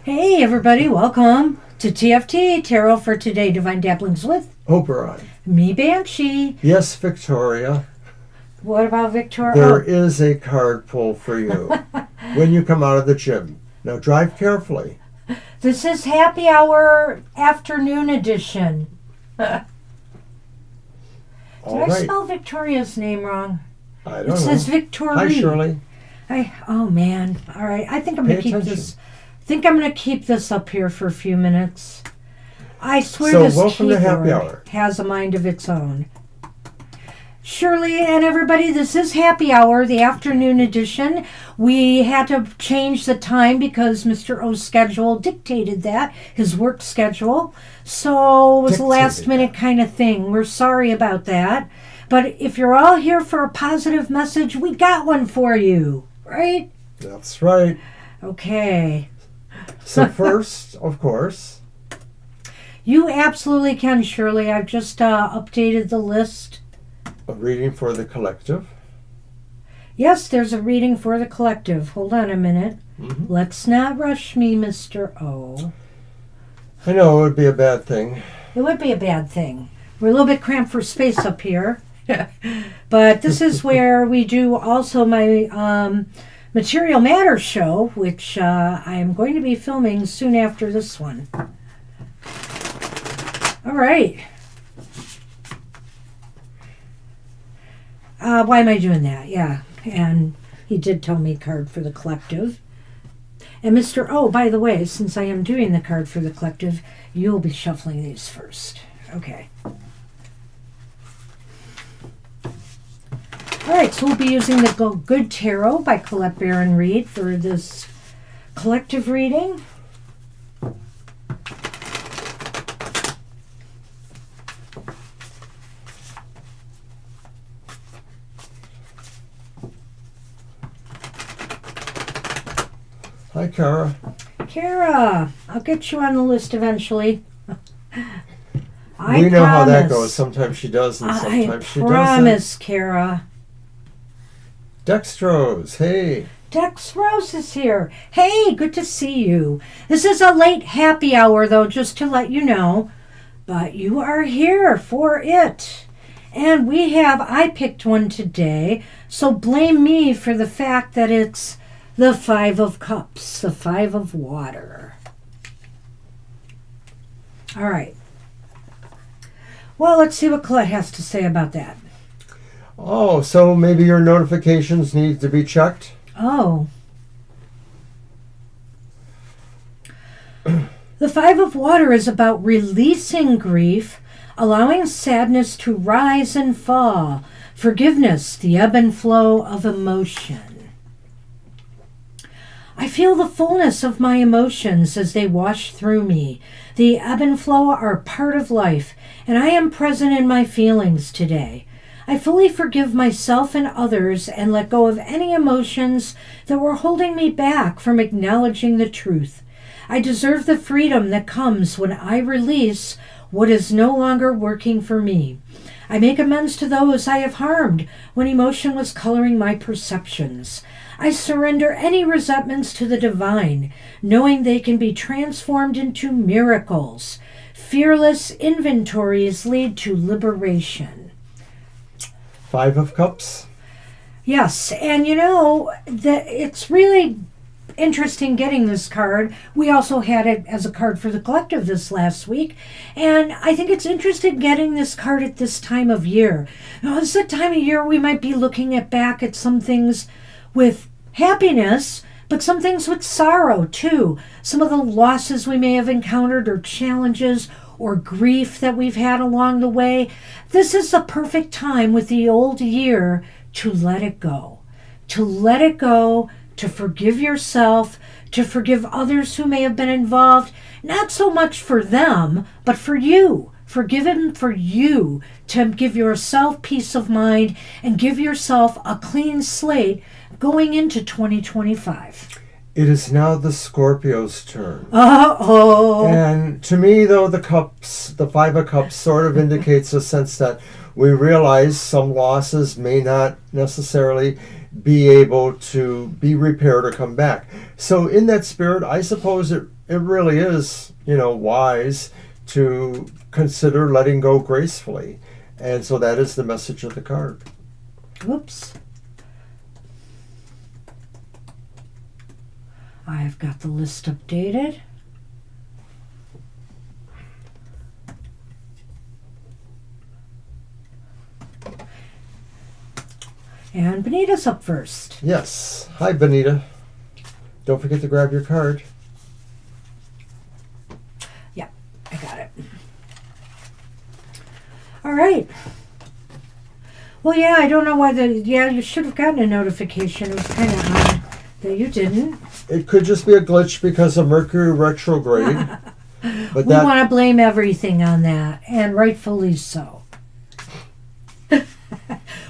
Hey everybody, welcome to TFT, Tarot for Today, Divine Dabblings with Oberon. me, Banshee. Yes, Victoria. What about Victoria? There is a card pull for you when you come out of the gym. Now drive carefully. This is Happy Hour Afternoon Edition. Did All I right. spell Victoria's name wrong? I don't It know. says Victoria. Hi, Shirley. Oh man. All right. I think I'm Pay gonna keep attention. this. Think I'm gonna keep this up here for a few minutes. I swear So this welcome to Happy keyboard Hour. has a mind of its own. Shirley and everybody, this is Happy Hour, the afternoon edition. We had to change the time because Mr. O's schedule dictated that, his work schedule. So it was a last minute kind of thing. We're sorry about that. But if you're all here for a positive message, we got one for you, right? That's right. Okay. So first, of course, You absolutely can, Shirley. I've just updated the list. a reading for the collective. Yes, there's a reading for the collective. Hold on a minute. Mm-hmm. Let's not rush me, Mr. O. I know it would be a bad thing. It would be a bad thing. We're a little bit cramped for space up here. But this is where we do also my Material Matter show, which I am going to be filming soon after this one. All right. Why am I doing that? Yeah. And he did tell me card for the collective. And Mr. O, by the way, since I am doing the card for the collective, you'll be shuffling these first. Okay. All right, so we'll be using the Good Tarot by Colette Baron Reed for this collective reading. Hi, Kara. Kara, I'll get you on the list eventually. We know how that goes. Sometimes she does and sometimes she I doesn't. promise, Kara. Dextrose, hey. Dex Rose is here. Hey, good to see you. This is a late happy hour, though, just to let you know. But you are here for it. And I picked one today, so blame me for the fact that it's the Five of Cups, the Five of Water. All right. Well, let's see what Colette has to say about that. Oh, so maybe your notifications need to be checked? Oh. The Five of Water is about releasing grief, allowing sadness to rise and fall, forgiveness, the ebb and flow of emotion. I feel the fullness of my emotions as they wash through me. The ebb and flow are part of life, and I am present in my feelings today. I fully forgive myself and others and let go of any emotions that were holding me back from acknowledging the truth. I deserve the freedom that comes when I release what is no longer working for me. I make amends to those I have harmed when emotion was coloring my perceptions. I surrender any resentments to the divine, knowing they can be transformed into miracles. Fearless inventories lead to liberation. Five of Cups. Yes, and you know, it's really interesting getting this card. We also had it as a card for the collective this last week, and I think it's interesting getting this card at this time of year. Now, it's a time of year we might be looking back at some things with happiness, but some things with sorrow too. Some of the losses we may have encountered or challenges or grief that we've had along the way. This is the perfect time with the old year to let it go. To let it go, to forgive yourself, to forgive others who may have been involved, not so much for them, but for you. Forgiven for you, to give yourself peace of mind and give yourself a clean slate going into 2025. It is now the Scorpio's turn. Uh-oh. And to me, though, the Five of Cups sort of indicates a sense that we realize some losses may not necessarily be able to be repaired or come back. So in that spirit, I suppose it it really is, wise to consider letting go gracefully. And so that is the message of the card. Oops. I've got the list updated. And Benita's up first. Yes. Hi, Benita. Don't forget to grab your card. Yeah, I got it. All right. Well, yeah, I don't know why you should have gotten a notification. It was kind of odd that you didn't. It could just be a glitch because of Mercury retrograde. But we want to blame everything on that, and rightfully so.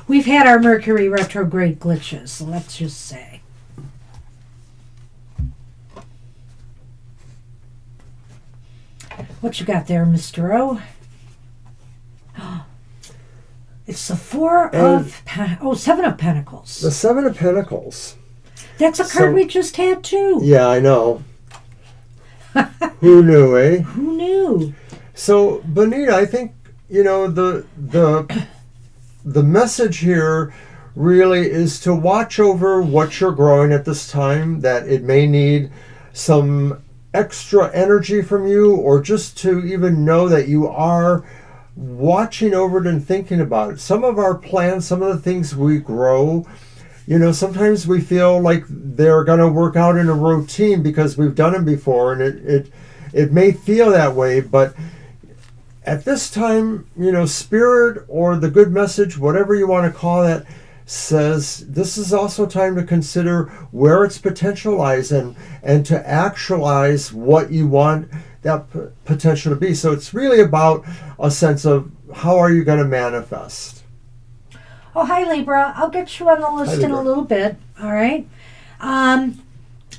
We've had our Mercury retrograde glitches, let's just say. What you got there, Mr. O? It's the Seven of Pentacles. The Seven of Pentacles. That's a card we just had too. Yeah, I know. Who knew, eh? Who knew? So, Benita, I think, the message here really is to watch over what you're growing at this time, that it may need some extra energy from you, or just to even know that you are watching over it and thinking about it. Some of our plans, some of the things we grow, sometimes we feel like they're going to work out in a routine because we've done them before, and it may feel that way, but at this time, Spirit or the good message, whatever you want to call it, says this is also time to consider where its potential lies and to actualize what you want that potential to be. So it's really about a sense of how are you going to manifest. Oh, hi, Libra. I'll get you on the list in a little bit. All right. I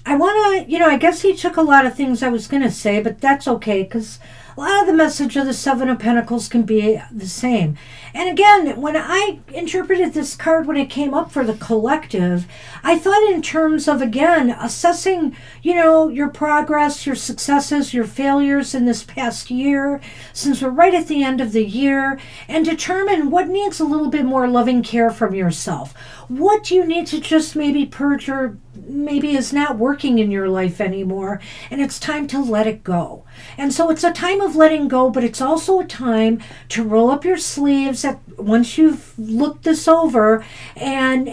want to, I guess he took a lot of things I was going to say, but that's okay because a lot of the message of the Seven of Pentacles can be the same. And again, when I interpreted this card when it came up for the collective, I thought in terms of, again, assessing, your progress, your successes, your failures in this past year, since we're right at the end of the year, and determine what needs a little bit more loving care from yourself. What do you need to just maybe purge or maybe is not working in your life anymore, and it's time to let it go. And so it's a time of letting go, but it's also a time to roll up your sleeves once you've looked this over and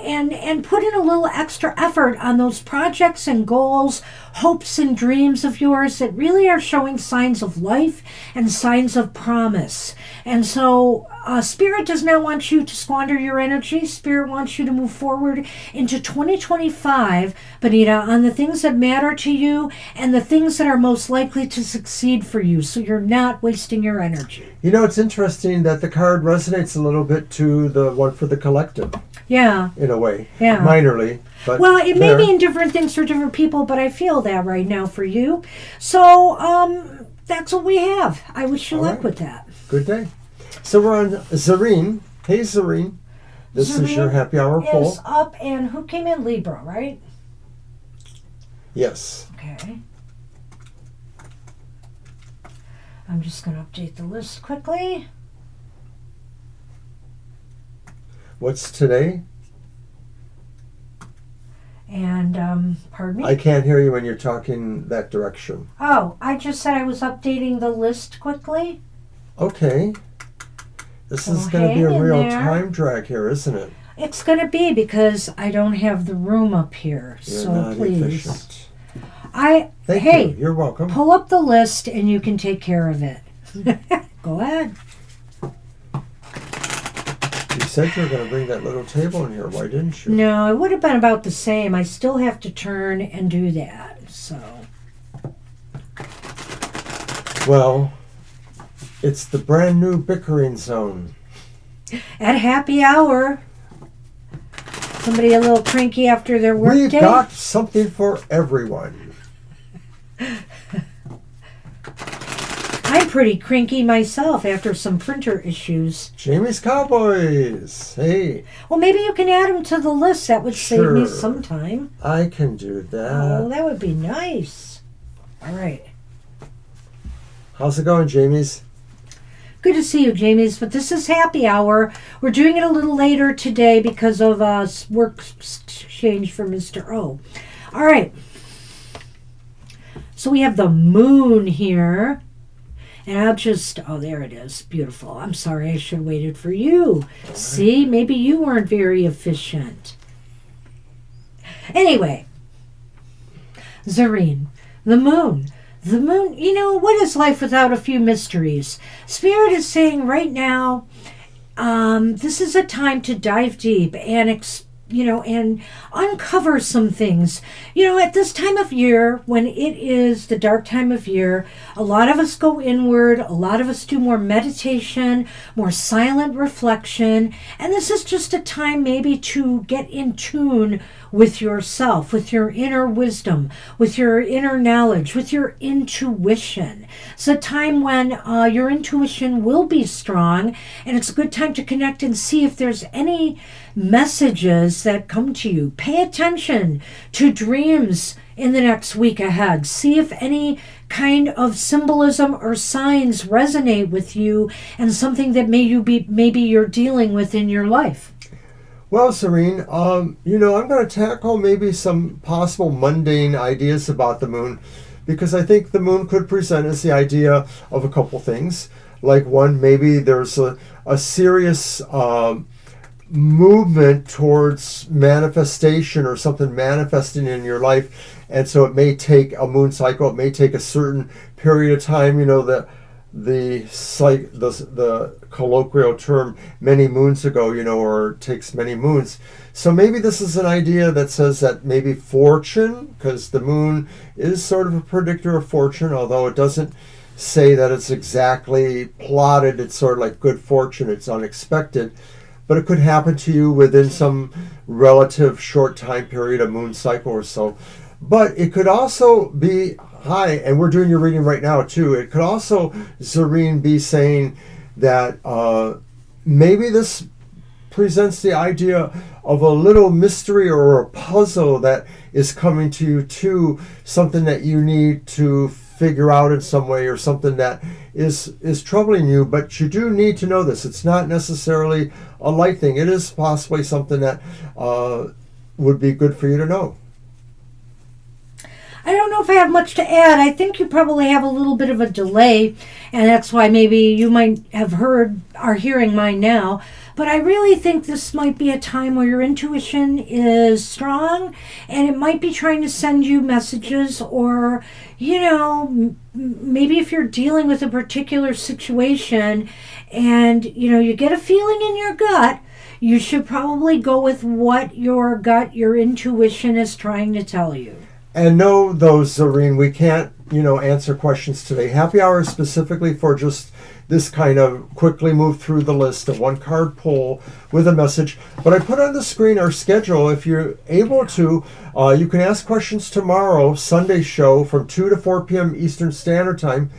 put in a little extra effort on those projects and goals, hopes and dreams of yours that really are showing signs of life and signs of promise. And so Spirit does not want you to squander your energy. Spirit wants you to move forward into 2025, Benita, on the things that matter to you and the things that are most likely to succeed for you, so you're not wasting your energy. It's interesting that the card resonates a little bit to the one for the collective. Yeah. In a way. Yeah. Minorly. But well, it may be in different things for different people, but I feel that right now for you. So that's what we have. I wish you luck with that. Good day. So we're on Zareen. Hey, Zareen. This is your happy hour poll. Is up, and who came in? Libra, right? Yes. Okay. I'm just going to update the list quickly. What's today? And, pardon me? I can't hear you when you're talking that direction. Oh, I just said I was updating the list quickly. Okay. This is going to be a real time drag here, isn't it? It's going to be because I don't have the room up here. You're so not please. Efficient. Thank you. You're welcome. Pull up the list and you can take care of it. Go ahead. You said you were going to bring that little table in here. Why didn't you? No, it would have been about the same. I still have to turn and do that. So. Well, it's the brand new bickering zone. At happy hour. Somebody a little cranky after their work We've day. got something for everyone. I'm pretty cranky myself after some printer issues. Jamie's Cowboys. Hey. Well, maybe you can add them to the list. That would save me some time. I can do that. Oh, that would be nice. All right. How's it going, Jamie's? Good to see you, Jamie's, but this is happy hour. We're doing it a little later today because of work change for Mr. O. All right. So we have the moon here. And I'll just, oh, there it is. Beautiful. I'm sorry, I should have waited for you. See, maybe you weren't very efficient. Anyway, Zareen, the moon. The moon, what is life without a few mysteries? Spirit is saying right now, this is a time to dive deep and and uncover some things. At this time of year, when it is the dark time of year, a lot of us go inward, a lot of us do more meditation, more silent reflection, and this is just a time maybe to get in tune with yourself, with your inner wisdom, with your inner knowledge, with your intuition. It's a time when your intuition will be strong, and it's a good time to connect and see if there's any messages that come to you. Pay attention to dreams in the next week ahead. See if any kind of symbolism or signs resonate with you and something that maybe you're dealing with in your life. Well, Serene, I'm going to tackle maybe some possible mundane ideas about the moon, because I think the moon could present us the idea of a couple things. Like one, maybe there's a serious movement towards manifestation or something manifesting in your life, and so it may take a moon cycle. It may take a certain period of time. The colloquial term many moons ago, or takes many moons. So maybe this is an idea that says that maybe fortune, because the moon is sort of a predictor of fortune, although it doesn't say that it's exactly plotted. It's sort of like good fortune. It's unexpected. But it could happen to you within some relative short time period, a moon cycle or so. But it could also be high, and we're doing your reading right now too. It could also, Zareen, be saying that maybe this presents the idea of a little mystery or a puzzle that is coming to you too, something that you need to figure out in some way, or something that is troubling you, but you do need to know this. It's not necessarily a light thing. It is possibly something that would be good for you to know. I don't know if I have much to add. I think you probably have a little bit of a delay, and that's why maybe you might are hearing mine now. But I really think this might be a time where your intuition is strong, and it might be trying to send you messages, or, maybe if you're dealing with a particular situation and, you get a feeling in your gut, you should probably go with what your gut, your intuition is trying to tell you. And know, though, Zareen, we can't, answer questions today. Happy hour is specifically for just this kind of quickly move through the list, of one card pull with a message. But I put on the screen our schedule. If you're able to, you can ask questions tomorrow, Sunday show, from 2 to 4 p.m. Eastern Standard Time.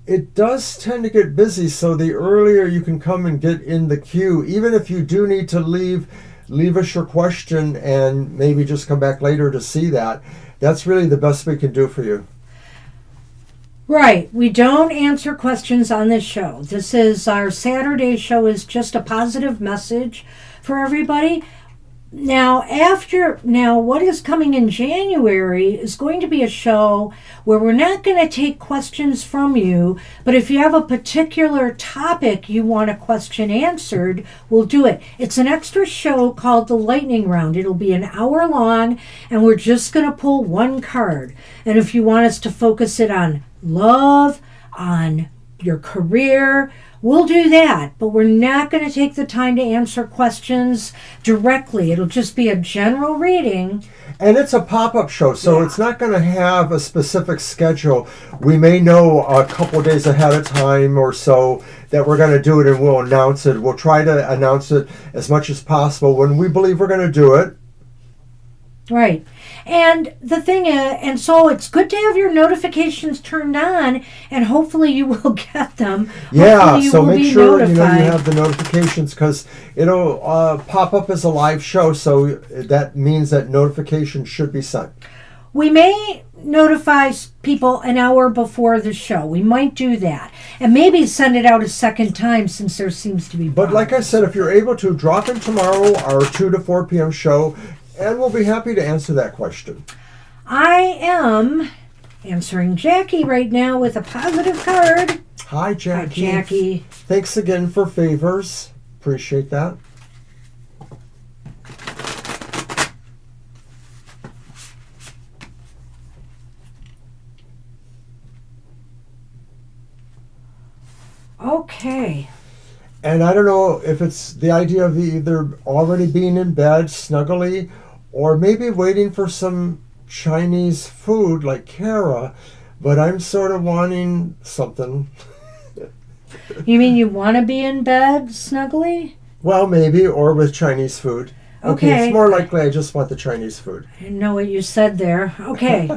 It does tend to get busy, so the earlier you can come and get in the queue, even if you do need to leave us your question and maybe just come back later to see that. That's really the best we can do for you. Right. We don't answer questions on this show. This is our Saturday show, is just a positive message for everybody. Now, what is coming in January is going to be a show where we're not going to take questions from you, but if you have a particular topic you want a question answered, we'll do it. It's an extra show called the Lightning Round. It'll be an hour long, and we're just going to pull one card. And if you want us to focus it on love, on your career, we'll do that, but we're not going to take the time to answer questions directly. It'll just be a general reading. And it's a pop-up show, so it's not going to have a specific schedule. We may know a couple days ahead of time or so that we're going to do it, and we'll announce it. We'll try to announce it as much as possible when we believe we're going to do it. Right. And the thing is, and so it's good to have your notifications turned on, and hopefully you will get them. Yeah, so make sure you have the notifications, because it'll pop up as a live show, so that means that notifications should be sent. We may notify people an hour before the show. We might do that. And maybe send it out a second time since there seems to be But like I said, if you're able to, drop in tomorrow, our 2 to 4 p.m. show, and we'll be happy to answer that question. I am answering Jackie right now with a positive card. Hi, Jackie. Hi, Jackie. Thanks again for favors. Appreciate that. Okay. And I don't know if it's the idea of either already being in bed snuggly or maybe waiting for some Chinese food like Kara, but I'm sort of wanting something. You mean you want to be in bed snuggly? Well, maybe, or with Chinese food. Okay. It's more likely I just want the Chinese food. I didn't know what you said there. Okay.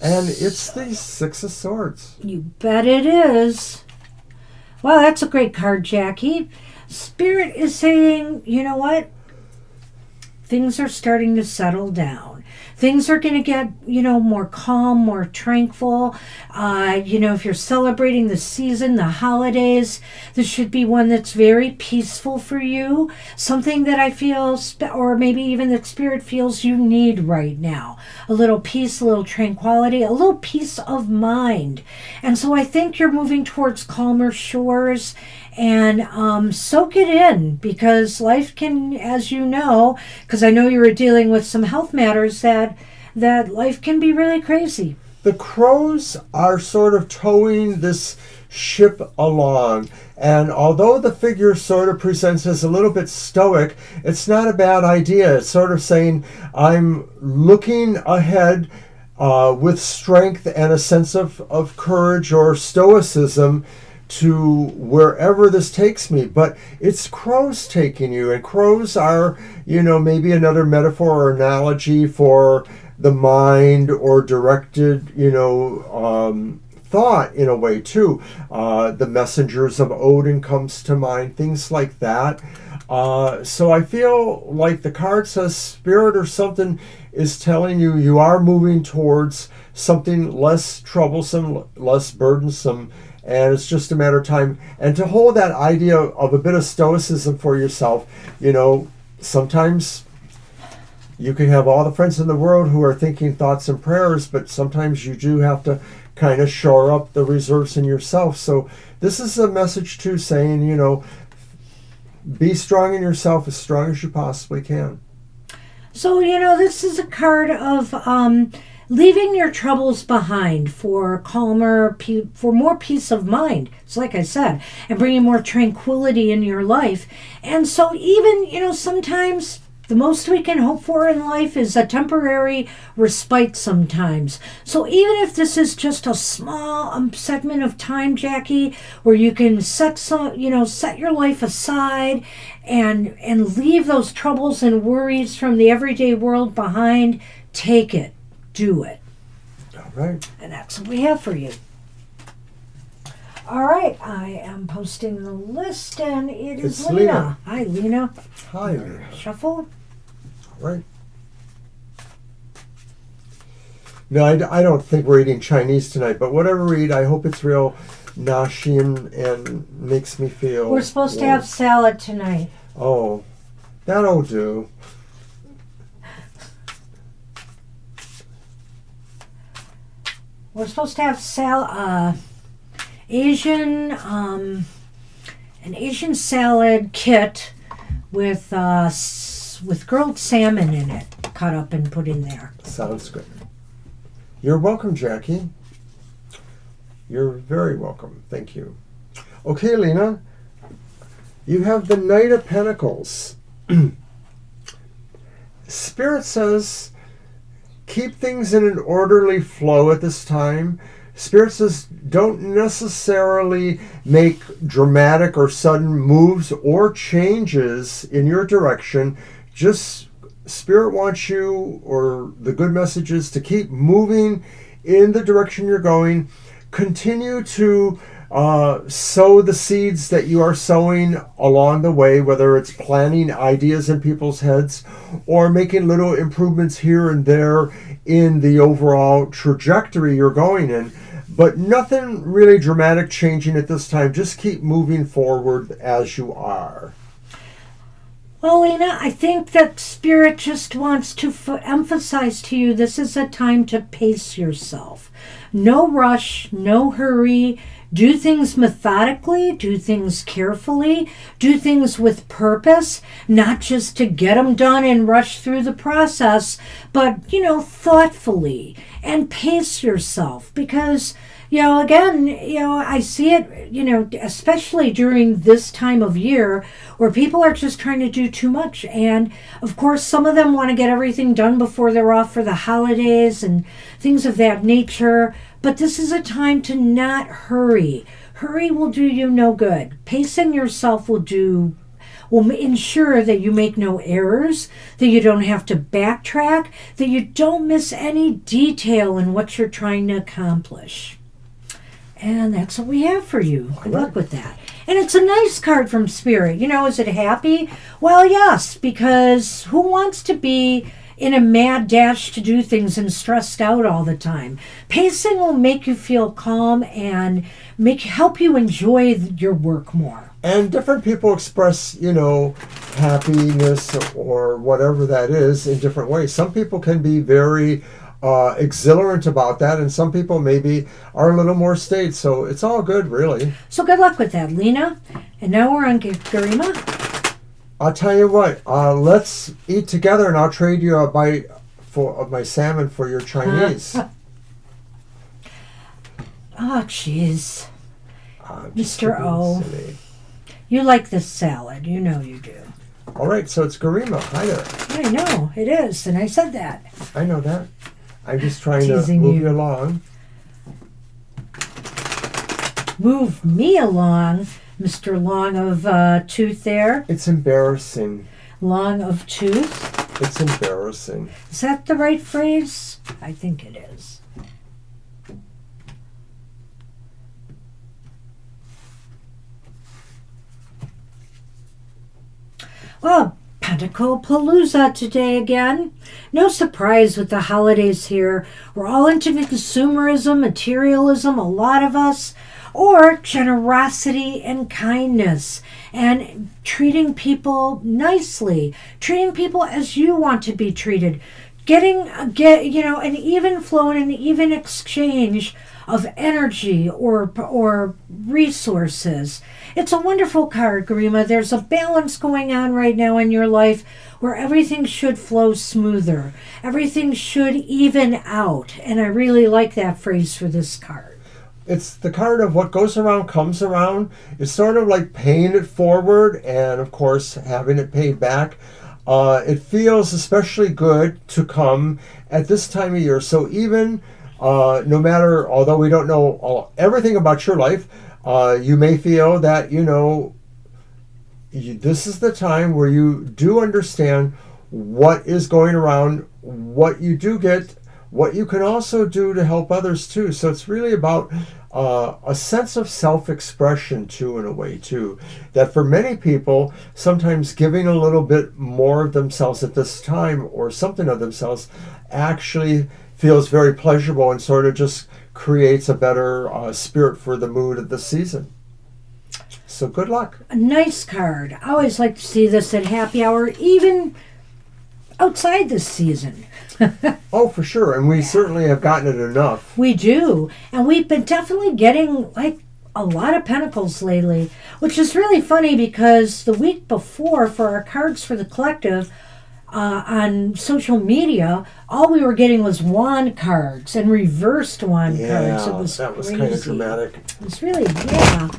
And it's the Six of Swords. You bet it is. Well, that's a great card, Jackie. Spirit is saying, you know what? Things are starting to settle down. Things are going to get, more calm, more tranquil. If you're celebrating the season, the holidays, this should be one that's very peaceful for you. Something that I feel, or maybe even that Spirit feels you need right now. A little peace, a little tranquility, a little peace of mind. And so I think you're moving towards calmer shores. And soak it in, because life can, as you know, because I know you were dealing with some health matters, that life can be really crazy. The crows are sort of towing this ship along. And although the figure sort of presents as a little bit stoic, it's not a bad idea. It's sort of saying, I'm looking ahead with strength and a sense of courage or stoicism to wherever this takes me. But it's crows taking you, and crows are, maybe another metaphor or analogy for the mind or directed, thought in a way too. The messengers of Odin comes to mind, things like that. So I feel like the card says Spirit or something is telling you you are moving towards something less troublesome, less burdensome, and it's just a matter of time. And to hold that idea of a bit of stoicism for yourself, sometimes you can have all the friends in the world who are thinking thoughts and prayers, but sometimes you do have to kind of shore up the reserves in yourself. So this is a message too, saying, be strong in yourself, as strong as you possibly can. So, this is a card of leaving your troubles behind for for more peace of mind. It's like I said, and bringing more tranquility in your life. And so even, sometimes the most we can hope for in life is a temporary respite sometimes. So even if this is just a small segment of time, Jackie, where you can set your life aside and leave those troubles and worries from the everyday world behind, take it. Do it. All right. And that's what we have for you. All right. I am posting the list, and it's Lena. Lena. Hi, Lena. Hi, Lena. Shuffle. All right. No, I don't think we're eating Chinese tonight, but whatever we eat, I hope it's real Nashian and makes me feel We're supposed to warm. have salad tonight. Oh, that'll do. We're supposed to have an Asian salad kit with grilled salmon in it, cut up and put in there. Sounds good. You're welcome, Jackie. You're very welcome. Thank you. Okay, Lena. You have the Knight of Pentacles. Spirit says, keep things in an orderly flow at this time. Spirit says, don't necessarily make dramatic or sudden moves or changes in your direction. Just Spirit wants you, or the good message is, to keep moving in the direction you're going. Continue to sow the seeds that you are sowing along the way, whether it's planting ideas in people's heads or making little improvements here and there in the overall trajectory you're going in. But nothing really dramatic changing at this time. Just keep moving forward as you are. Well, Lena, I think that Spirit just wants to emphasize to you this is a time to pace yourself. No rush, no hurry. Do things methodically, do things carefully, do things with purpose, not just to get them done and rush through the process, but, thoughtfully, and pace yourself because, again, I see it, especially during this time of year where people are just trying to do too much. And of course, some of them want to get everything done before they're off for the holidays and things of that nature. But this is a time to not hurry. Hurry will do you no good. Pacing yourself will ensure that you make no errors, that you don't have to backtrack, that you don't miss any detail in what you're trying to accomplish. And that's what we have for you. Good luck with that. And it's a nice card from Spirit. Is it happy? Well, yes, because who wants to be in a mad dash to do things and stressed out all the time? Pacing will make you feel calm and help you enjoy your work more. And different people express, happiness or whatever that is in different ways. Some people can be very exhilarant about that, and some people maybe are a little more staid. So it's all good, really. So good luck with that, Lena. And now we're on Garima. I'll tell you what, let's eat together and I'll trade you a bite of my salmon for your Chinese. Oh, jeez. Mr. O. Silly. You like this salad. You know you do. All right, so it's Garima. Hi there. I know, it is, and I said that. I know that. I'm just trying to move you along. Move me along, Mr. Long of Tooth there. It's embarrassing. Long of Tooth? It's embarrassing. Is that the right phrase? I think it is. Well, Pentacle Palooza today again. No surprise with the holidays here. We're all into consumerism, materialism, a lot of us, or generosity and kindness, and treating people nicely, treating people as you want to be treated, getting an even flow and an even exchange of energy or resources. It's a wonderful card, Garima. There's a balance going on right now in your life where everything should flow smoother. Everything should even out. And I really like that phrase for this card. It's the card of what goes around comes around. It's sort of like paying it forward and, of course, having it paid back. It feels especially good to come at this time of year. So even no matter, although we don't know everything about your life, you may feel that, this is the time where you do understand what is going around, what you do get, what you can also do to help others too. So it's really about a sense of self-expression too, in a way too, that for many people, sometimes giving a little bit more of themselves at this time or something of themselves actually feels very pleasurable and sort of just creates a better spirit for the mood of the season. So good luck. A nice card. I always like to see this at happy hour, even outside this season. Oh, for sure. And we certainly have gotten it enough. We do. And we've been definitely getting a lot of pentacles lately, which is really funny because the week before for our cards for the collective, on social media, all we were getting was wand cards and reversed wand cards. It was that was crazy. kind of dramatic. It was really, yeah.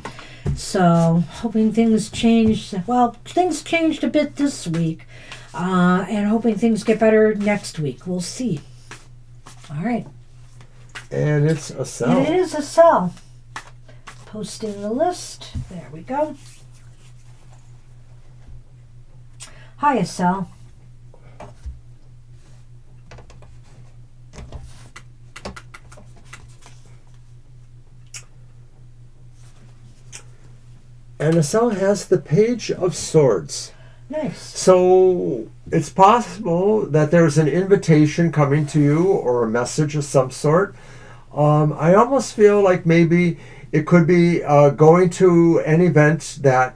So, hoping things changed. Well, things changed a bit this week. And hoping things get better next week. We'll see. All right. And it's a cell. And it is a cell. Posting the list. There we go. Hi, Estelle. And Estelle has the Page of Swords. Nice. So it's possible that there's an invitation coming to you or a message of some sort. I almost feel like maybe it could be going to an event that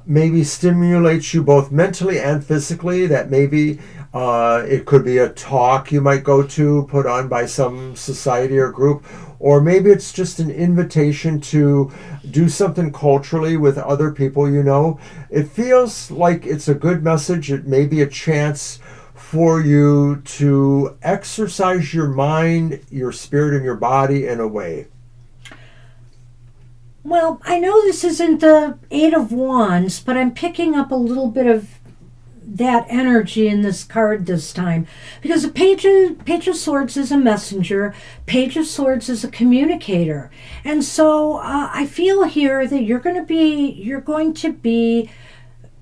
maybe stimulates you both mentally and physically, that maybe it could be a talk you might go to put on by some society or group, or maybe it's just an invitation to do something culturally with other people you know. It feels like it's a good message. It may be a chance for you to exercise your mind, your spirit, and your body in a way. Well, I know this isn't the Eight of Wands, but I'm picking up a little bit of that energy in this card this time, because the Page of Swords is a messenger, Page of Swords is a communicator, and so I feel here that you're going to be,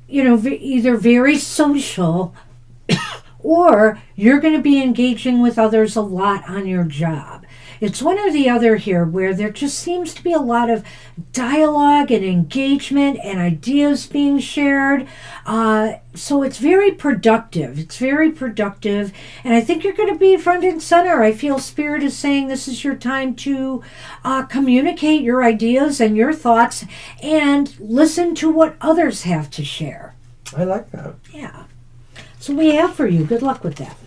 either very social, or you're going to be engaging with others a lot on your job. It's one or the other here, where there just seems to be a lot of dialogue and engagement and ideas being shared. So it's very productive. And I think you're going to be front and center. I feel Spirit is saying this is your time to communicate your ideas and your thoughts and listen to what others have to share. I like that. Yeah. So we have for you. Good luck with that.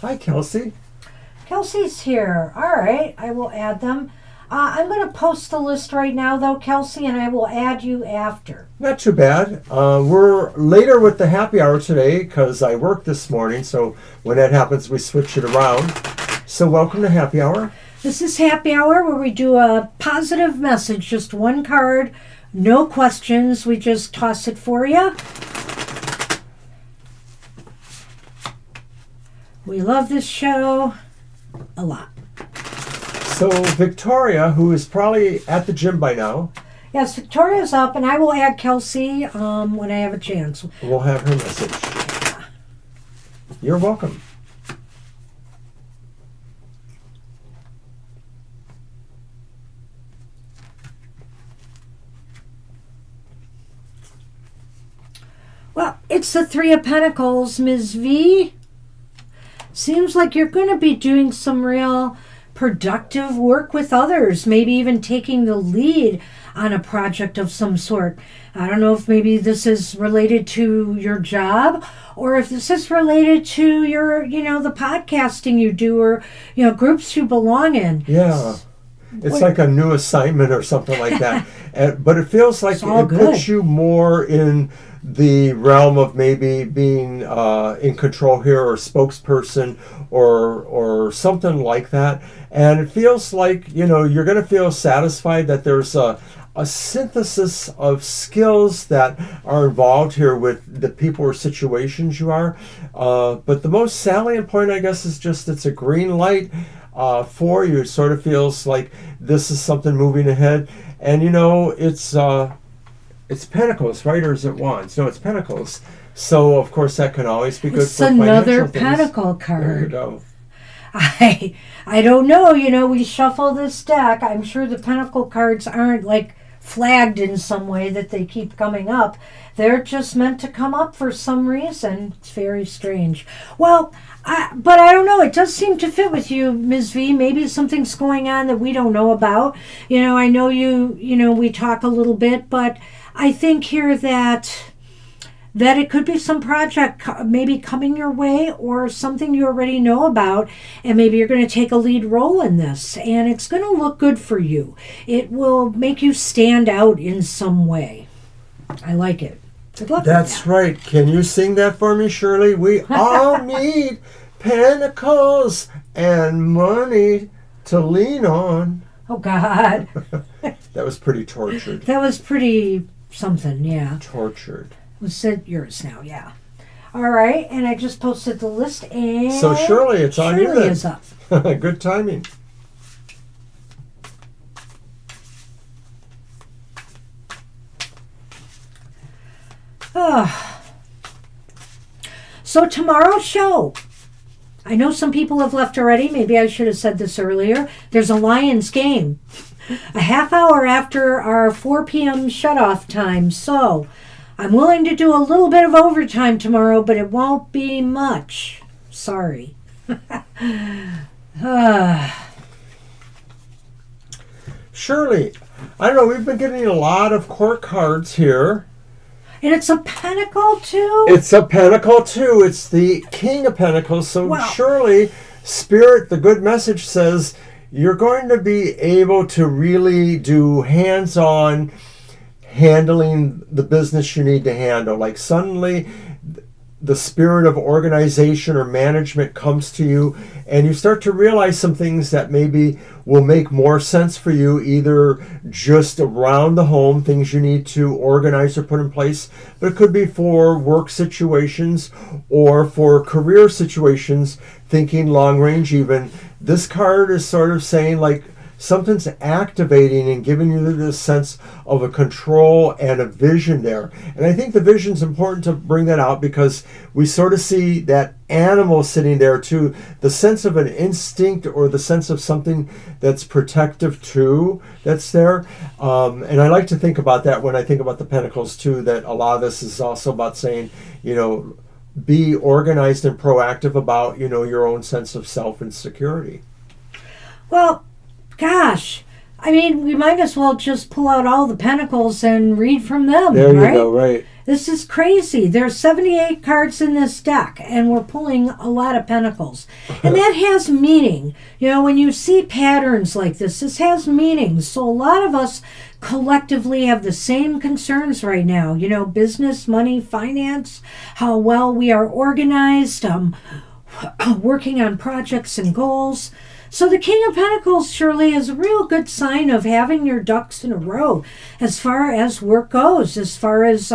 Hi, Kelsey. Kelsey's here. All right, I will add them. I'm going to post the list right now, though, Kelsey, and I will add you after. Not too bad. We're later with the happy hour today because I worked this morning, so when that happens, we switch it around. So welcome to happy hour. This is happy hour where we do a positive message, just one card, no questions. We just toss it for you. We love this show a lot. So Victoria, who is probably at the gym by now. Yes, Victoria's up, and I will add Kelsey when I have a chance. We'll have her message. You're welcome. Well, it's the Three of Pentacles, Ms. V. Seems like you're going to be doing some real productive work with others, maybe even taking the lead on a project of some sort. I don't know if maybe this is related to your job, or if this is related to your, the podcasting you do, or, groups you belong in. Yeah. It's like a new assignment or something like that. But it feels like it puts you more in the realm of maybe being in control here, or spokesperson, or something like that. And it feels like, you're going to feel satisfied that there's a synthesis of skills that are involved here with the people or situations you are. But the most salient point, I guess, is just it's a green light for you. It sort of feels like this is something moving ahead. And, it's Pentacles, right? Or is it Wands? No, it's Pentacles. So, of course, that can always be good for financial things. It's another Pentacle card. There you go. I don't know. We shuffle this deck. I'm sure the Pentacle cards aren't like flagged in some way that they keep coming up. They're just meant to come up for some reason. It's very strange. Well, but I don't know. It does seem to fit with you, Ms. V. Maybe something's going on that we don't know about. I know we talk a little bit, but I think here that it could be some project maybe coming your way, or something you already know about, and maybe you're going to take a lead role in this, and it's going to look good for you. It will make you stand out in some way. I like it. Good luck. That's right. Can you sing that for me, Shirley? We all need pentacles and money to lean on. Oh, God. That was pretty tortured. That was pretty something, yeah. Tortured. Was it yours now? Yeah. All right, and I just posted the list, and so Shirley, it's on you then. Shirley is up. Good timing. So tomorrow's show. I know some people have left already. Maybe I should have said this earlier. There's a Lions game. A half hour after our 4 p.m. shutoff time. So I'm willing to do a little bit of overtime tomorrow, but it won't be much. Sorry. Shirley, I don't know, we've been getting a lot of court cards here. And it's a pentacle, too? It's a pentacle, too. It's the King of Pentacles. So surely, Spirit, the good message says, you're going to be able to really do hands-on handling the business you need to handle. Like suddenly, the spirit of organization or management comes to you, and you start to realize some things that maybe will make more sense for you, either just around the home, things you need to organize or put in place, but it could be for work situations or for career situations, thinking long range even. This card is sort of saying like something's activating and giving you this sense of a control and a vision there. And I think the vision's important to bring that out because we sort of see that animal sitting there too, the sense of an instinct or the sense of something that's protective too that's there. And I like to think about that when I think about the Pentacles too, that a lot of this is also about saying, you know, be organized and proactive about, you know, your own sense of self and security. Well, gosh, I mean, we might as well just pull out all the pentacles and read from them, There right? you go, right. This is crazy. There's 78 cards in this deck, and we're pulling a lot of pentacles. And that has meaning. You know, when you see patterns like this has meaning. So a lot of us collectively have the same concerns right now. You know, business, money, finance, how well we are organized, working on projects and goals. So the King of Pentacles, Shirley, is a real good sign of having your ducks in a row as far as work goes, as far as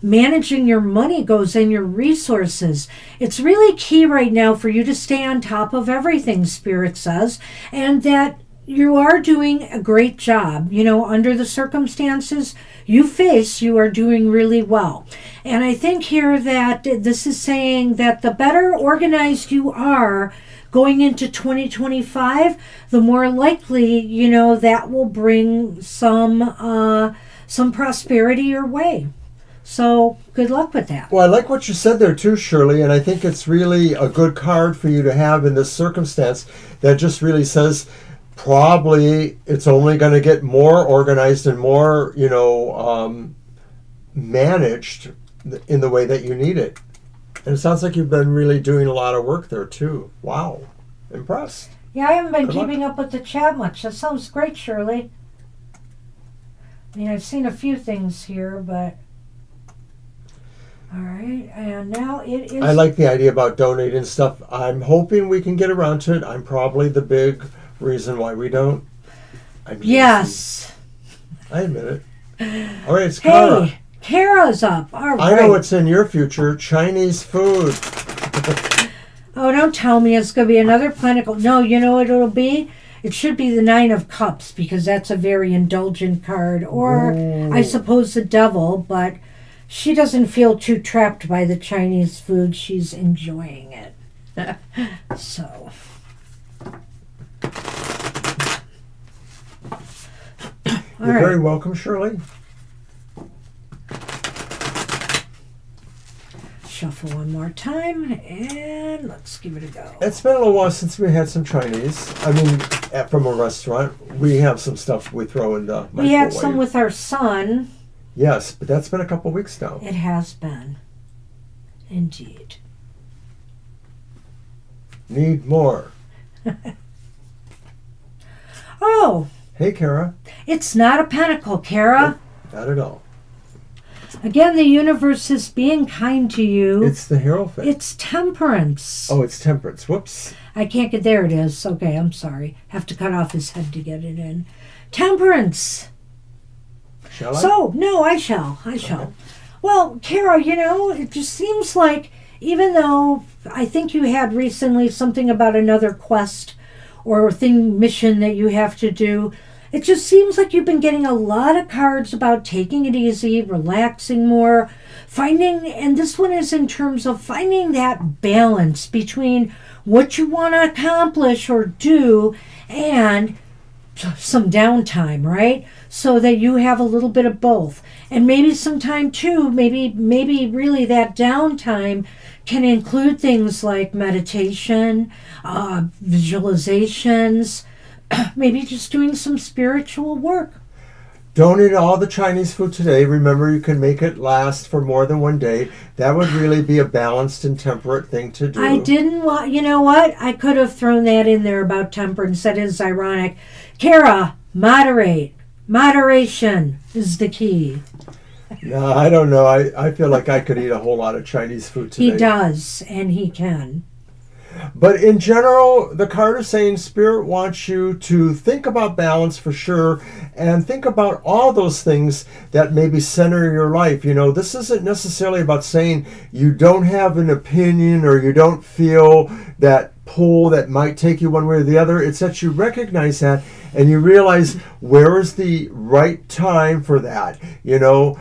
managing your money goes and your resources. It's really key right now for you to stay on top of everything, Spirit says, and that you are doing a great job. You know, under the circumstances you face, you are doing really well. And I think here that this is saying that the better organized you are going into 2025, the more likely, you know, that will bring some prosperity your way. So good luck with that. Well, I like what you said there too, Shirley, and I think it's really a good card for you to have in this circumstance that just really says probably it's only going to get more organized and more, you know, managed in the way that you need it. And it sounds like you've been really doing a lot of work there, too. Wow. Impressed. Yeah, I haven't been keeping up with the chat much. That sounds great, Shirley. I mean, I've seen a few things here, but... All right, and now it is... I like the idea about donating stuff. I'm hoping we can get around to it. I'm probably the big reason why we don't. Yes. I admit it. All right, it's Kara. Hey! Kara's up. All right. I know what's in your future. Chinese food. Oh, don't tell me it's going to be another pentacle. No, you know what it'll be? It should be the Nine of Cups because that's a very indulgent card. Or, I suppose, the Devil, but she doesn't feel too trapped by the Chinese food. She's enjoying it. So... You're very welcome, Shirley. Shuffle one more time, and let's give it a go. It's been a little while since we had some Chinese. I mean, from a restaurant. We have some stuff we throw in the microwave. We had some with our son. Yes, but that's been a couple weeks now. It has been. Indeed. Need more. Oh. Hey, Kara. It's not a pentacle, Kara. Not at all. Again, the universe is being kind to you. It's the Hierophant. It's temperance. Oh, it's temperance. Whoops. I can't get there. It is. Okay, I'm sorry. Have to cut off his head to get it in. Temperance. Shall I? So, no, I shall. Okay. Well, Kara, you know, it just seems like even though I think you had recently something about another quest or mission that you have to do, it just seems like you've been getting a lot of cards about taking it easy, relaxing more, and this one is in terms of finding that balance between what you want to accomplish or do and some downtime, right? So that you have a little bit of both. And maybe sometime too, maybe really that downtime can include things like meditation, visualizations, maybe just doing some spiritual work. Don't eat all the Chinese food today. Remember, you can make it last for more than one day. That would really be a balanced and temperate thing to do. I didn't want, you know what? I could have thrown that in there about temperance. That is ironic. Kara, moderate. Moderation is the key. No, I don't know. I feel like I could eat a whole lot of Chinese food today. He does, and he can. But in general, the card is saying Spirit wants you to think about balance for sure, and think about all those things that maybe center your life. You know, this isn't necessarily about saying you don't have an opinion or you don't feel that pull that might take you one way or the other. It's that you recognize that and you realize where is the right time for that. You know,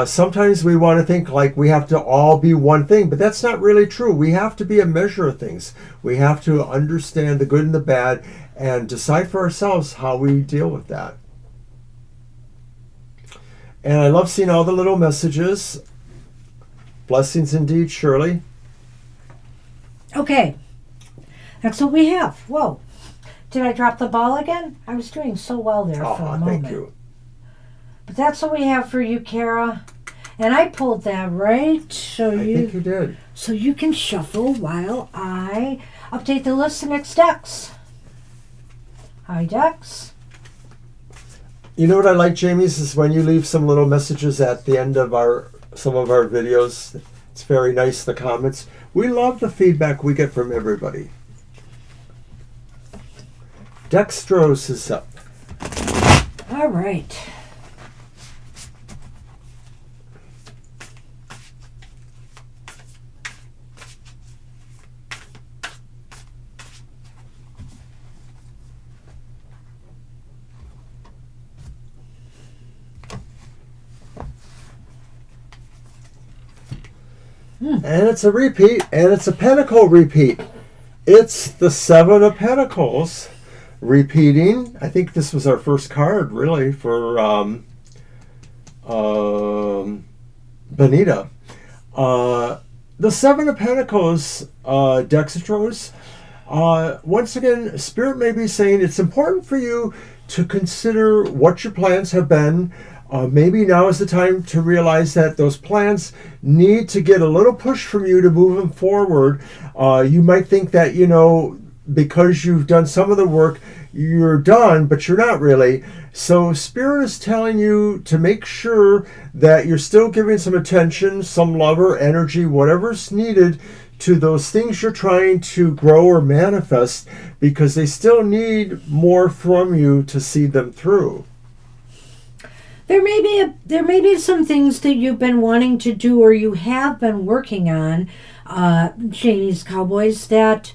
sometimes we want to think like we have to all be one thing, but that's not really true. We have to be a measure of things. We have to understand the good and the bad and decide for ourselves how we deal with that. And I love seeing all the little messages. Blessings indeed, Shirley. Okay. That's what we have. Whoa. Did I drop the ball again? I was doing so well there for a moment. Thank you. But that's what we have for you, Kara. And I pulled that right so I think you did. So you can shuffle while I update the list of next decks. Hi, decks. You know what I like, Jamie's, is when you leave some little messages at the end of some of our videos. It's very nice, the comments. We love the feedback we get from everybody. Dextrose is up. All right. And it's a repeat, and it's a Pentacle repeat. It's the Seven of Pentacles repeating. I think this was our first card, really, for Benita. The Seven of Pentacles, Dextrose. Once again, Spirit may be saying it's important for you to consider what your plans have been. Maybe now is the time to realize that those plans need to get a little push from you to move them forward. You might think that, you know, because you've done some of the work, you're done, but you're not really. So Spirit is telling you to make sure that you're still giving some attention, some love or energy, whatever's needed to those things you're trying to grow or manifest, because they still need more from you to see them through. There may be some things that you've been wanting to do or you have been working on, Janie's Cowboys, that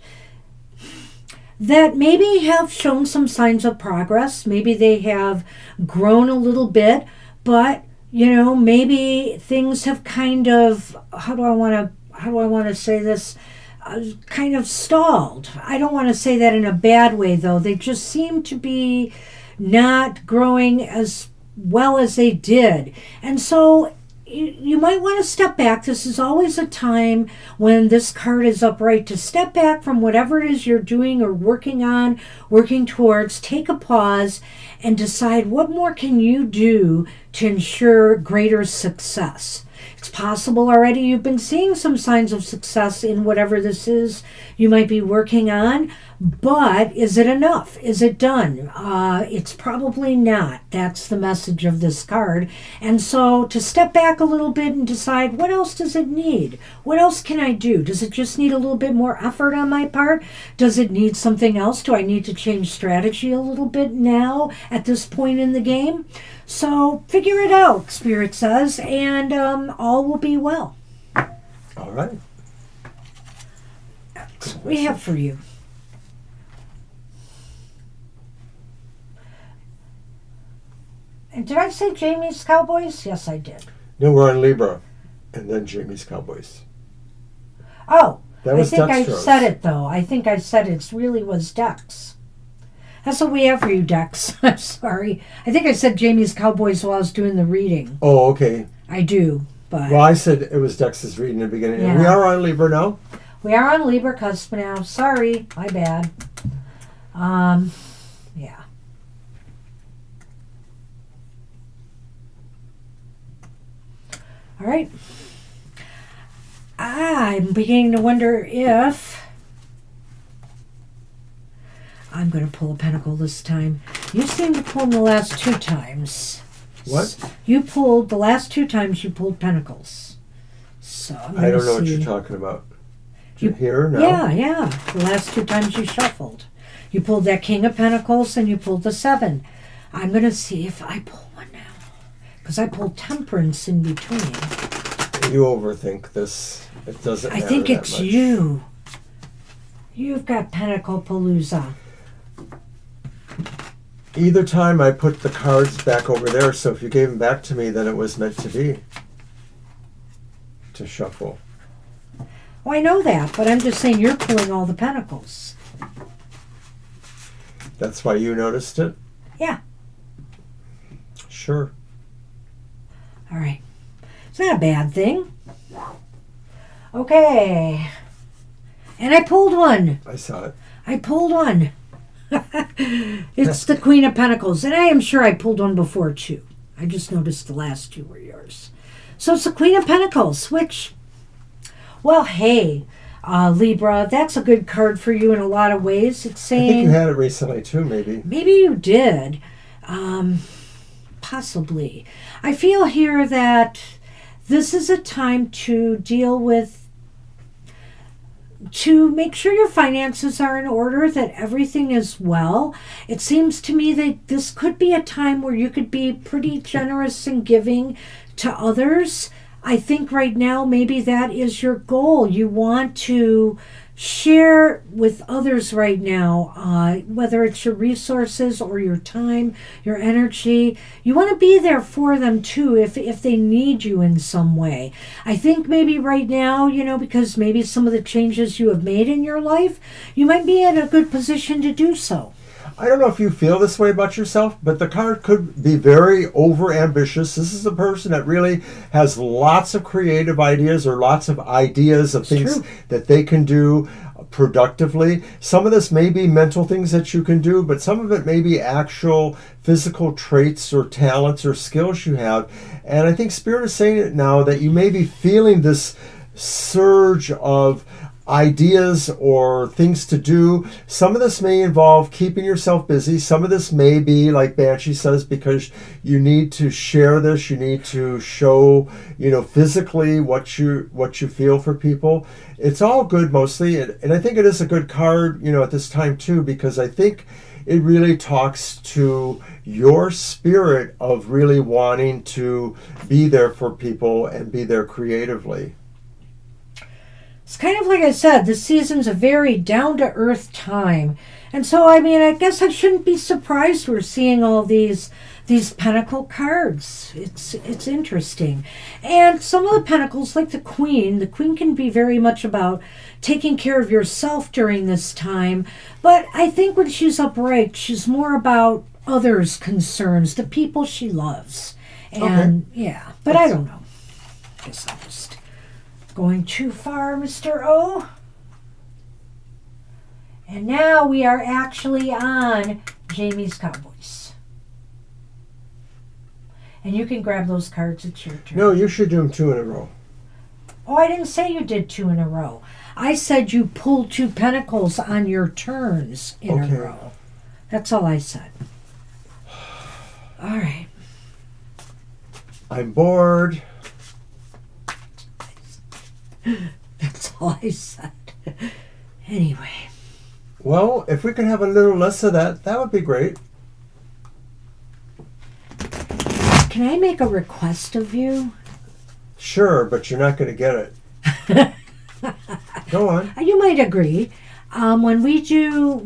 maybe have shown some signs of progress. Maybe they have grown a little bit, but you know, maybe things have kind of, how do I want to say this? Kind of stalled. I don't want to say that in a bad way, though. They just seem to be not growing as well as they did. And so you might want to step back. This is always a time when this card is upright to step back from whatever it is you're doing or working on, working towards. Take a pause and decide what more can you do to ensure greater success. It's possible already you've been seeing some signs of success in whatever this is you might be working on, but is it enough? Is it done? It's probably not. That's the message of this card. And so to step back a little bit and decide, what else does it need? What else can I do? Does it just need a little bit more effort on my part? Does it need something else? Do I need to change strategy a little bit now at this point in the game? So figure it out, Spirit says, and all will be well. All right. That's what we have for you. And did I say Jamie's Cowboys? Yes, I did. No, we're on Libra, and then Jamie's Cowboys. Oh, That was I think Dextrose. I said it, though. I think I said it really was Dex. That's what we have for you, Dex. I'm sorry. I think I said Jamie's Cowboys while I was doing the reading. Oh, okay. I do, but... Well, I said it was Dex's reading in the beginning. Yeah. We are on Libra now? We are on Libra cusp now. Sorry. My bad. Yeah. All right. I'm beginning to wonder if I'm going to pull a pentacle this time. You seem to pull them the last 2 times. What? You pulled the last 2 times. You pulled pentacles. So I don't know what you're talking about. Here now? Yeah. The last 2 times you shuffled, you pulled that King of Pentacles and you pulled the 7. I'm going to see if I pull one now, because I pulled Temperance in between. You overthink this. It doesn't matter. I think that it's much. you. You've got Pentacle Palooza. Either time I put the cards back over there, so if you gave them back to me, then it was meant to be. To shuffle. Oh, I know that, but I'm just saying you're pulling all the pentacles. That's why you noticed it? Yeah. Sure. All right. It's not a bad thing. Okay. And I pulled one. I saw it. I pulled one. It's the Queen of Pentacles. And I am sure I pulled one before, too. I just noticed the last 2 were yours. So it's the Queen of Pentacles, which, well, hey, Libra, that's a good card for you in a lot of ways. It's saying... I think you had it recently, too, maybe. Maybe you did. Possibly. I feel here that this is a time to deal with, to make sure your finances are in order, that everything is well. It seems to me that this could be a time where you could be pretty generous and giving to others. I think right now maybe that is your goal. You want to share with others right now, whether it's your resources or your time, your energy. You want to be there for them too if they need you in some way. I think maybe right now, because maybe some of the changes you have made in your life, you might be in a good position to do so. I don't know if you feel this way about yourself, but the card could be very over-ambitious. This is a person that really has lots of creative ideas or lots of ideas of things that they can do productively. Some of this may be mental things that you can do, but some of it may be actual physical traits or talents or skills you have. And I think Spirit is saying it now that you may be feeling this surge of ideas or things to do. Some of this may involve keeping yourself busy. Some of this may be, like Banshee says, because you need to share this. You need to show, physically what you feel for people. It's all good mostly. And I think it is a good card, at this time too, because I think it really talks to your spirit of really wanting to be there for people and be there creatively. It's kind of like I said, this season's a very down-to-earth time. And so, I guess I shouldn't be surprised we're seeing all these pentacle cards. It's interesting. And some of the pentacles, like the Queen can be very much about taking care of yourself during this time. But I think when she's upright, she's more about others' concerns, the people she loves. And, yeah, but I don't know. I guess I'm just going too far, Mr. O. And now we are actually on Jamie's Cowboys. And you can grab those cards. It's your turn. No, you should do them 2 in a row. Oh, I didn't say you did 2 in a row. I said you pulled 2 pentacles on your turns in a row. That's all I said. All right. I'm bored. That's all I said. Anyway. Well, if we could have a little less of that, that would be great. Can I make a request of you? Sure, but you're not going to get it. Go on. You might agree. When we do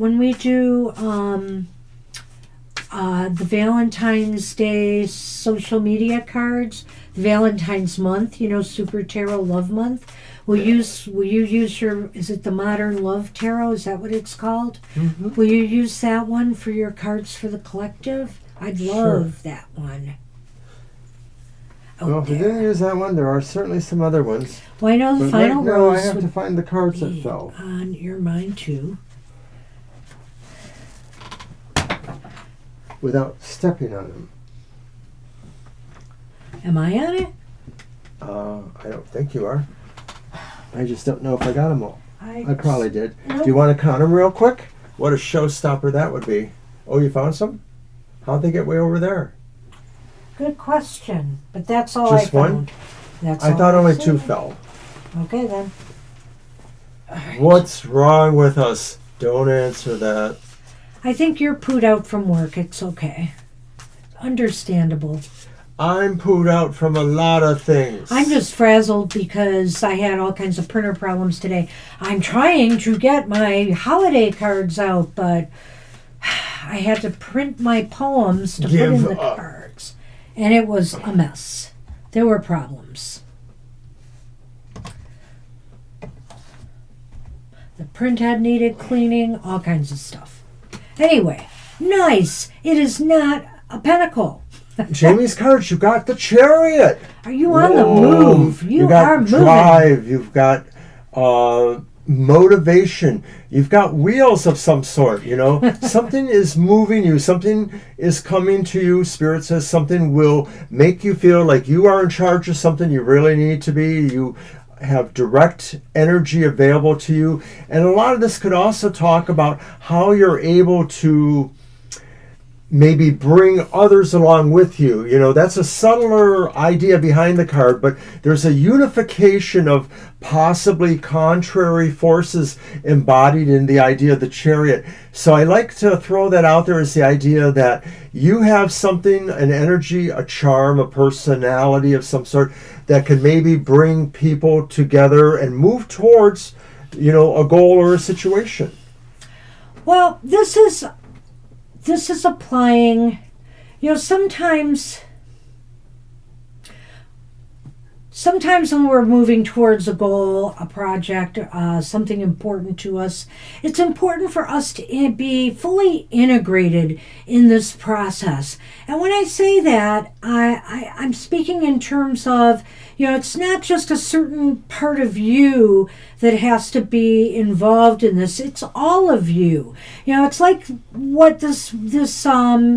the Valentine's Day social media cards, Valentine's month, Super Tarot Love Month, Will you use your, is it the Modern Love Tarot? Is that what it's called? Mm-hmm. Will you use that one for your cards for the collective? I'd love that one. Well, if we didn't use that one, there are certainly some other ones. Well, I know the But final right now, I rose have would to find the cards that be fell. on your mind too. Without stepping on them. Am I on it? I don't think you are. I just don't know if I got them all. I probably did. Nope. Do you want to count them real quick? What a showstopper that would be. Oh, you found some? How'd they get way over there? Good question. But that's all Just I one? found. That's I all thought only two see. fell. Okay then. All right. What's wrong with us? Don't answer that. I think you're pooed out from work. It's okay. Understandable. I'm pooed out from a lot of things. I'm just frazzled because I had all kinds of printer problems today. I'm trying to get my holiday cards out, but I had to print my poems to put in the cards. And it was a mess. There were problems. The printhead needed cleaning, all kinds of stuff. Anyway, nice. It is not a pentacle. Jamie's cards, you got the Chariot. Are you on the move? You got are moving. drive. You've got motivation. You've got wheels of some sort, you know. Something is moving you. Something is coming to you. Spirit says something will make you feel like you are in charge of something you really need to be. You have direct energy available to you. And a lot of this could also talk about how you're able to maybe bring others along with you. You know, that's a subtler idea behind the card, but there's a unification of possibly contrary forces embodied in the idea of the Chariot. So I like to throw that out there as the idea that you have something, an energy, a charm, a personality of some sort that can maybe bring people together and move towards, you know, a goal or a situation. Well, this is applying, you know, sometimes when we're moving towards a goal, a project, something important to us, it's important for us to be fully integrated in this process. And when I say that, I'm speaking in terms of, you know, it's not just a certain part of you that has to be involved in this. It's all of you. You know, it's like what this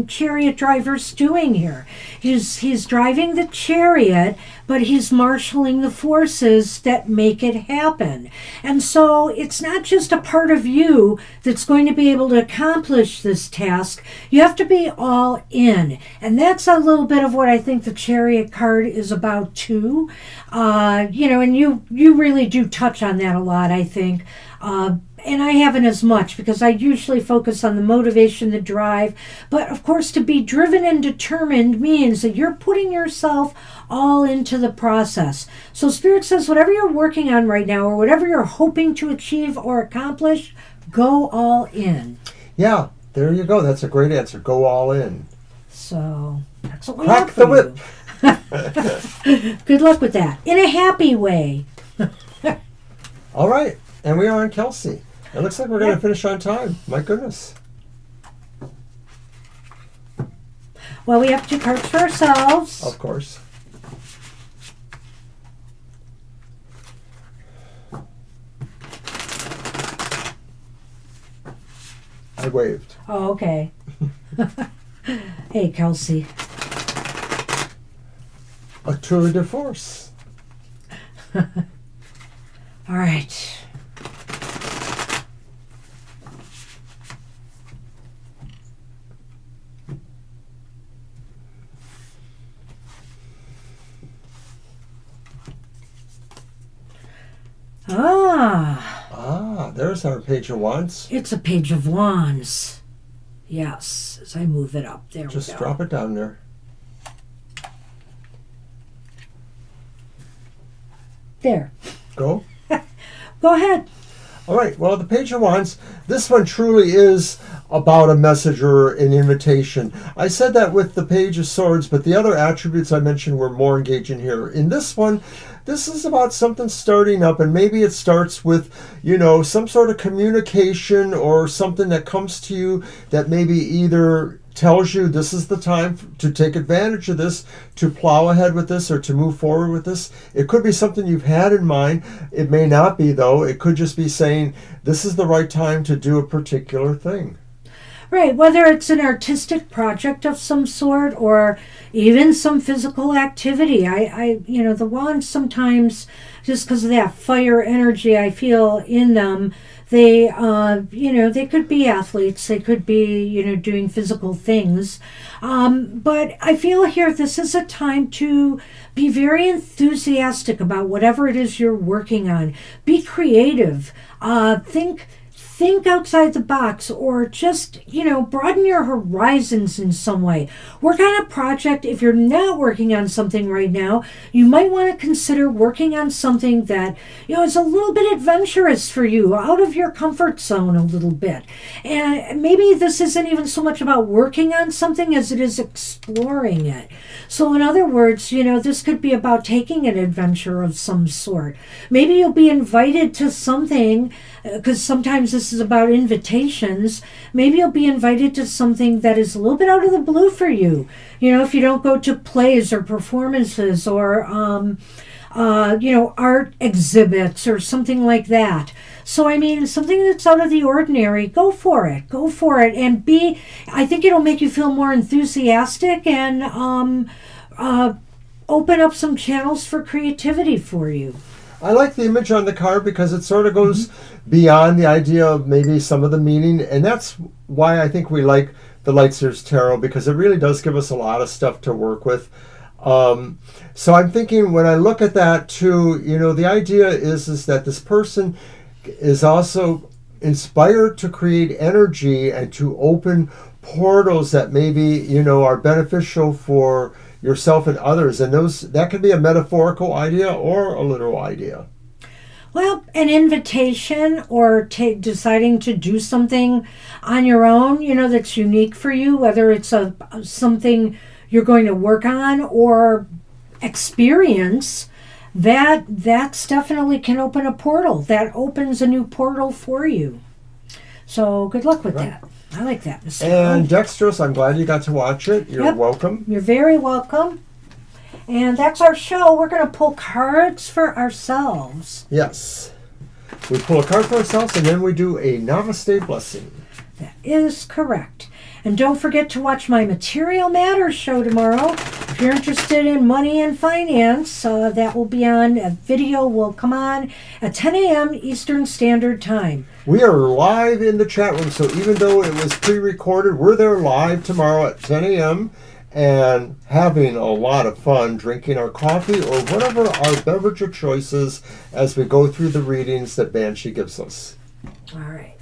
chariot driver's doing here. He's driving the chariot, but he's marshaling the forces that make it happen. And so it's not just a part of you that's going to be able to accomplish this task. You have to be all in. And that's a little bit of what I think the chariot card is about too. You know, and you really do touch on that a lot, I think. And I haven't as much because I usually focus on the motivation, the drive. But of course, to be driven and determined means that you're putting yourself all into the process. So Spirit says whatever you're working on right now or whatever you're hoping to achieve or accomplish, go all in. Yeah, there you go. That's a great answer. Go all in. So that's what we Crack have for the whip. you. Good luck with that. In a happy way. All right. And we are on Kelsey. It looks like we're going to finish on time. My goodness. Well, we have 2 cards for ourselves. Of course. I waved. Oh, okay. Hey, Kelsey. A tour de force. All right. There's our Page of Wands. It's a Page of Wands. Yes, as I move it up. There we go. Just drop it down there. There. Go. Go ahead. All right. Well, the Page of Wands, this one truly is about a message or an invitation. I said that with the Page of Swords, but the other attributes I mentioned were more engaging here. In this one, this is about something starting up, and maybe it starts with, some sort of communication or something that comes to you that maybe either tells you this is the time to take advantage of this, to plow ahead with this, or to move forward with this. It could be something you've had in mind. It may not be, though. It could just be saying this is the right time to do a particular thing. Right, whether it's an artistic project of some sort or even some physical activity. The wands sometimes, just because of that fire energy I feel in them, they could be athletes, they could be, doing physical things. But I feel here this is a time to be very enthusiastic about whatever it is you're working on. Be creative. Think outside the box, or just, broaden your horizons in some way. Work on a project. If you're not working on something right now, you might want to consider working on something that, is a little bit adventurous for you, out of your comfort zone a little bit. And maybe this isn't even so much about working on something as it is exploring it. So in other words, this could be about taking an adventure of some sort. Maybe you'll be invited to something, because sometimes this is about invitations. Maybe you'll be invited to something that is a little bit out of the blue for you. If you don't go to plays or performances or, art exhibits or something like that. So, something that's out of the ordinary, go for it. Go for it. And I think it'll make you feel more enthusiastic and open up some channels for creativity for you. I like the image on the card because it sort of goes beyond the idea of maybe some of the meaning, and that's why I think we like the Lightseers Tarot, because it really does give us a lot of stuff to work with. So I'm thinking when I look at that too, the idea is that this person is also inspired to create energy and to open portals that maybe, are beneficial for yourself and others, and that can be a metaphorical idea or a literal idea. Well, an invitation or deciding to do something on your own, that's unique for you, whether it's something you're going to work on or experience, that's definitely can open a portal. That opens a new portal for you. So good luck with that. I like that, Mr. And Dexterous, I'm glad you got to watch it. You're welcome. You're very welcome. And that's our show. We're going to pull cards for ourselves. Yes. We pull a card for ourselves, and then we do a Namaste blessing. That is correct. And don't forget to watch my Material Matters show tomorrow. If you're interested in money and finance, that will be on. A video will come on at 10 a.m. Eastern Standard Time. We are live in the chat room, so even though it was pre-recorded, we're there live tomorrow at 10 a.m. and having a lot of fun drinking our coffee or whatever our beverage of choice is as we go through the readings that Banshee gives us. All right.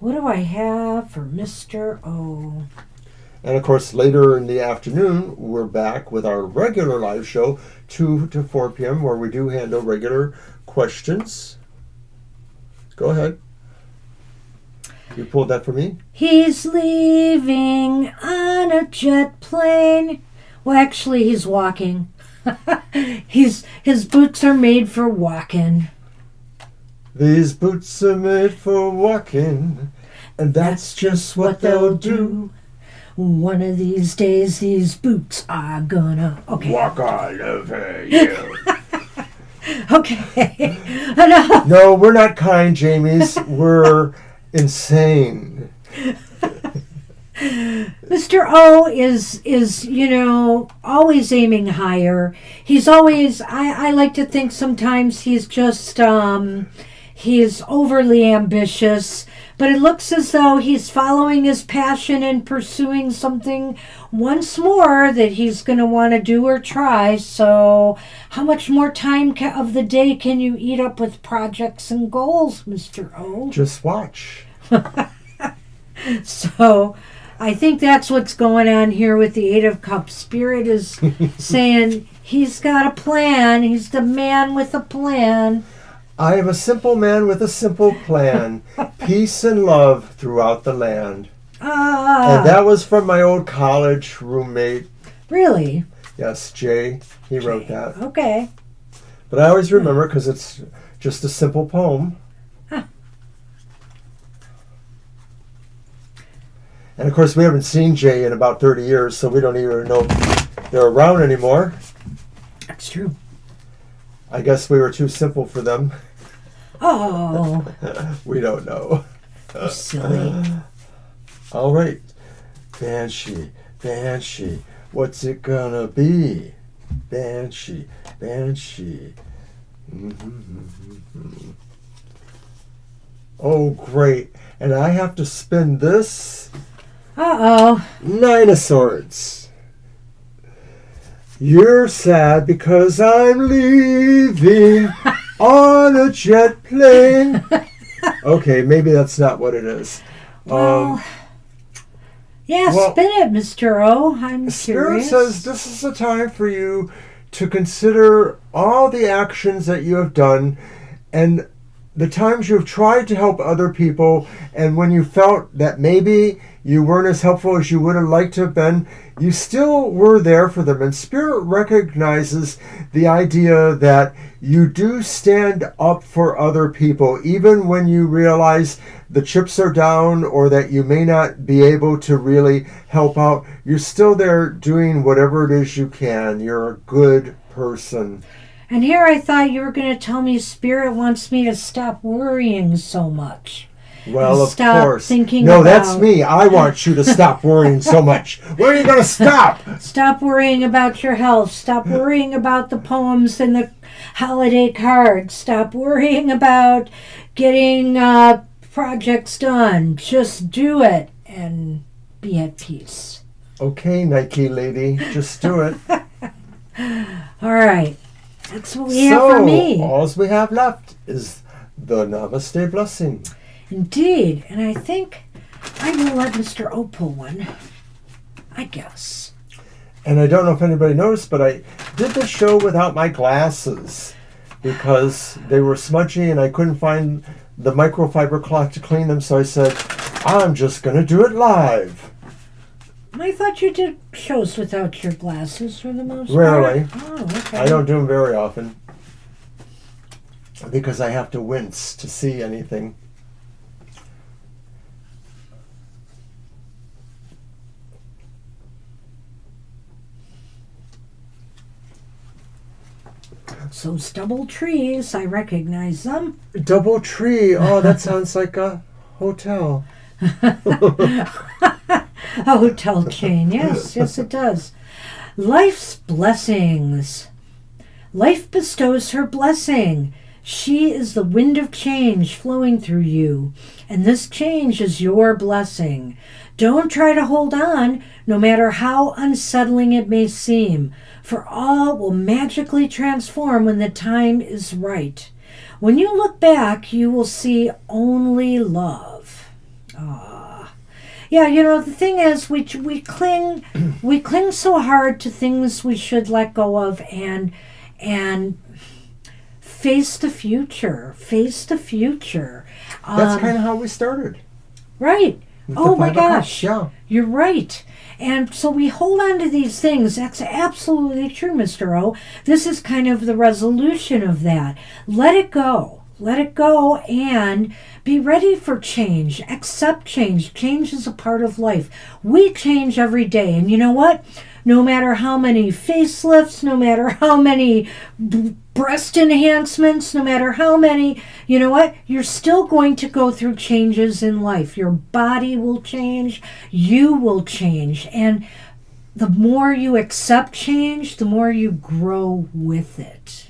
What do I have for Mr. O? And of course, later in the afternoon, we're back with our regular live show, 2 to 4 p.m., where we do handle regular questions. Go ahead. You pulled that for me? He's leaving on a jet plane. Well, actually, he's walking. His boots are made for walking. These boots are made for walking, and that's just what they'll do. One of these days, these boots are gonna walk all over you. Okay. No, we're not kind, Jamies. We're insane. Mr. O is always aiming higher. He's always, I like to think sometimes he's just, he's overly ambitious, but it looks as though he's following his passion and pursuing something once more that he's going to want to do or try. So how much more time of the day can you eat up with projects and goals, Mr. O? Just watch. So I think that's what's going on here with the Eight of Cups. Spirit is saying he's got a plan. He's the man with a plan. I am a simple man with a simple plan. Peace and love throughout the land. And that was from my old college roommate. Really? Yes, Jay. He wrote that. Okay. But I always remember because it's just a simple poem. Huh. And of course, we haven't seen Jay in about 30 years, so we don't even know if they're around anymore. That's true. I guess we were too simple for them. Oh. We don't know. You're silly. All right. Banshee, Banshee, what's it gonna be? Banshee, Banshee. Oh, great. And I have to spin this. Uh-oh. Nine of Swords. You're sad because I'm leaving on a jet plane. Okay, maybe that's not what it is. Well, spin it, Mr. O. I'm Spirit curious. says this is a time for you to consider all the actions that you have done and the times you've tried to help other people, and when you felt that maybe you weren't as helpful as you would have liked to have been, you still were there for them. And Spirit recognizes the idea that you do stand up for other people, even when you realize the chips are down or that you may not be able to really help out. You're still there doing whatever it is you can. You're a good person. And here I thought you were going to tell me Spirit wants me to stop worrying so much. Well, of stop course. thinking No, about- that's me. I want you to stop worrying so much. Where are you going to stop? Stop worrying about your health. Stop worrying about the poems and the holiday cards. Stop worrying about getting projects done. Just do it and be at peace. Okay, Nike lady, just do it. All right. That's what we have for me. All we have left is the Namaste blessing. Indeed. And I think I will let Mr. O pull one. I guess. And I don't know if anybody noticed, but I did the show without my glasses because they were smudgy and I couldn't find the microfiber cloth to clean them. So I said, I'm just going to do it live. I thought you did shows without your glasses for the most Rarely. part. Oh, okay. I don't do them very often because I have to wince to see anything. Those double trees, I recognize them. Double tree. Oh, that sounds like a hotel. A hotel chain, yes, yes it does. Life's blessings. Life bestows her blessing. She is the wind of change flowing through you, and this change is your blessing. Don't try to hold on, no matter how unsettling it may seem, for all will magically transform when the time is right. When you look back, you will see only love. Ah, yeah. You know, the thing is, we cling so hard to things we should let go of, and face the future. Face the future. That's kind of how we started. Right. With Oh the my 5 o'clock, gosh. yeah. You're right. And so we hold on to these things. That's absolutely true, Mr. O. This is kind of the resolution of that. Let it go. Let it go and be ready for change. Accept change. Change is a part of life. We change every day. And you know what? No matter how many facelifts, no matter how many breast enhancements, no matter how many, you know what? You're still going to go through changes in life. Your body will change. You will change. And the more you accept change, the more you grow with it.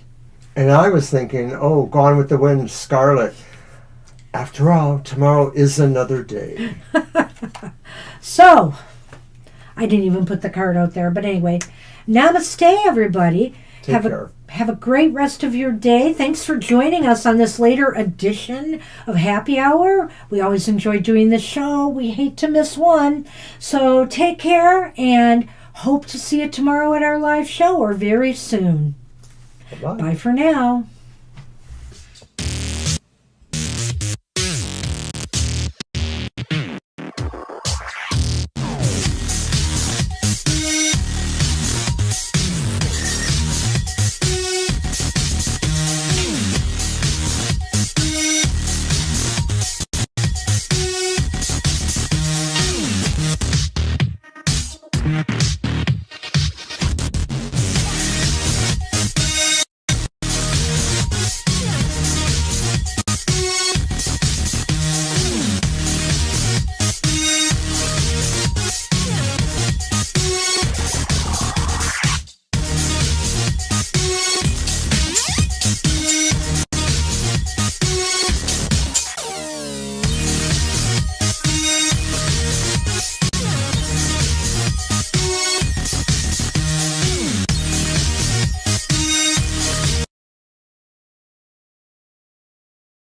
And I was thinking, oh, Gone with the Wind, Scarlet. After all, tomorrow is another day. So, I didn't even put the card out there, but anyway, namaste, everybody. Take care. Have a great rest of your day. Thanks for joining us on this later edition of Happy Hour. We always enjoy doing this show. We hate to miss one. So take care and hope to see you tomorrow at our live show or very soon. Bye-bye. Bye for now.